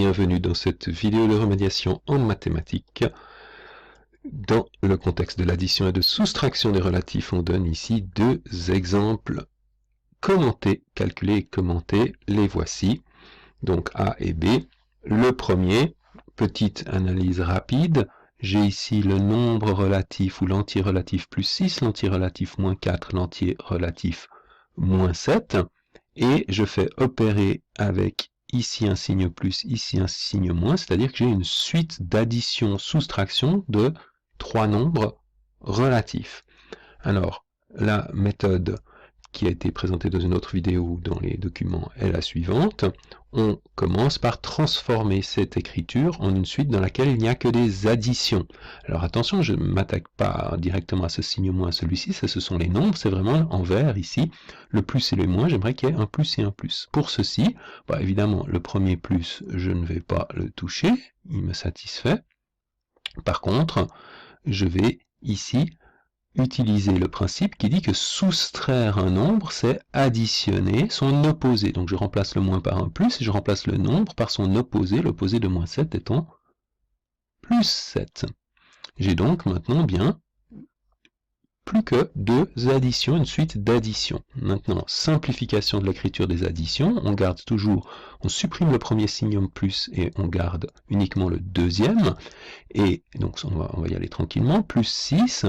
bienvenue dans cette vidéo de remédiation en mathématiques. Dans le contexte de l'addition et de soustraction des relatifs, on donne ici deux exemples commentés, calculés et commentés. Les voici, donc A et B. Le premier, petite analyse rapide. J'ai ici le nombre relatif ou l'entier relatif plus 6, l'entier relatif moins 4, l'entier relatif moins 7. Et je fais opérer avec ici un signe plus, ici un signe moins, c'est-à-dire que j'ai une suite d'addition-soustraction de trois nombres relatifs. Alors, la méthode qui a été présentée dans une autre vidéo ou dans les documents est la suivante. On commence par transformer cette écriture en une suite dans laquelle il n'y a que des additions. Alors attention, je ne m'attaque pas directement à ce signe moins, à celui-ci, ce sont les nombres, c'est vraiment en vert ici, le plus et le moins, j'aimerais qu'il y ait un plus et un plus. Pour ceci, évidemment, le premier plus, je ne vais pas le toucher, il me satisfait. Par contre, je vais ici utiliser le principe qui dit que soustraire un nombre, c'est additionner son opposé. Donc je remplace le moins par un plus, et je remplace le nombre par son opposé, l'opposé de moins 7 étant plus 7. J'ai donc maintenant bien plus que deux additions, une suite d'additions. Maintenant, simplification de l'écriture des additions, on garde toujours, on supprime le premier signe plus et on garde uniquement le deuxième, et donc on va y aller tranquillement, plus 6,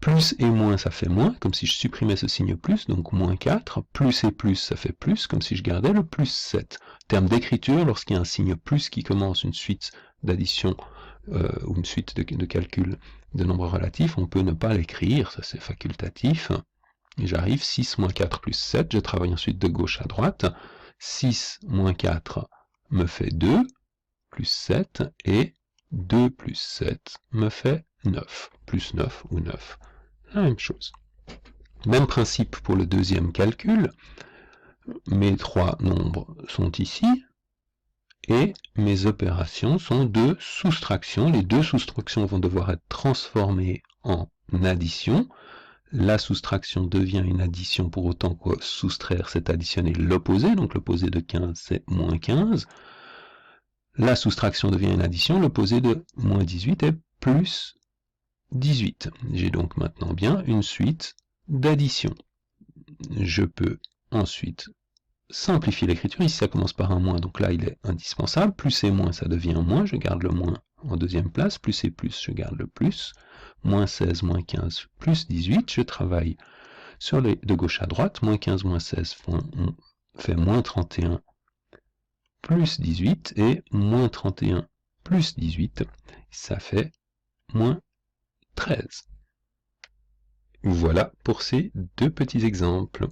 plus et moins, ça fait moins, comme si je supprimais ce signe plus, donc moins 4. Plus et plus, ça fait plus, comme si je gardais le plus 7. Terme d'écriture, lorsqu'il y a un signe plus qui commence une suite d'addition ou une suite de calcul de nombres relatifs, on peut ne pas l'écrire, ça c'est facultatif. Et j'arrive, 6 moins 4 plus 7, je travaille ensuite de gauche à droite. 6 moins 4 me fait 2, plus 7, et 2 plus 7 me fait 9, plus 9 ou 9. La même chose. Même principe pour le deuxième calcul. Mes trois nombres sont ici, et mes opérations sont de soustraction. Les deux soustractions vont devoir être transformées en addition. La soustraction devient une addition pour autant que soustraire, c'est additionner l'opposé, donc l'opposé de 15, c'est moins 15. La soustraction devient une addition, l'opposé de moins 18 est plus 18. J'ai donc maintenant bien une suite d'addition. Je peux ensuite simplifier l'écriture. Ici, ça commence par un moins, donc là, il est indispensable. Plus et moins, ça devient moins. Je garde le moins en deuxième place. Plus et plus, je garde le plus. Moins 16, moins 15, plus 18. Je travaille sur les de gauche à droite. Moins 15, moins 16 fait moins 31, plus 18. Et moins 31, plus 18, ça fait moins 13. Voilà pour ces deux petits exemples.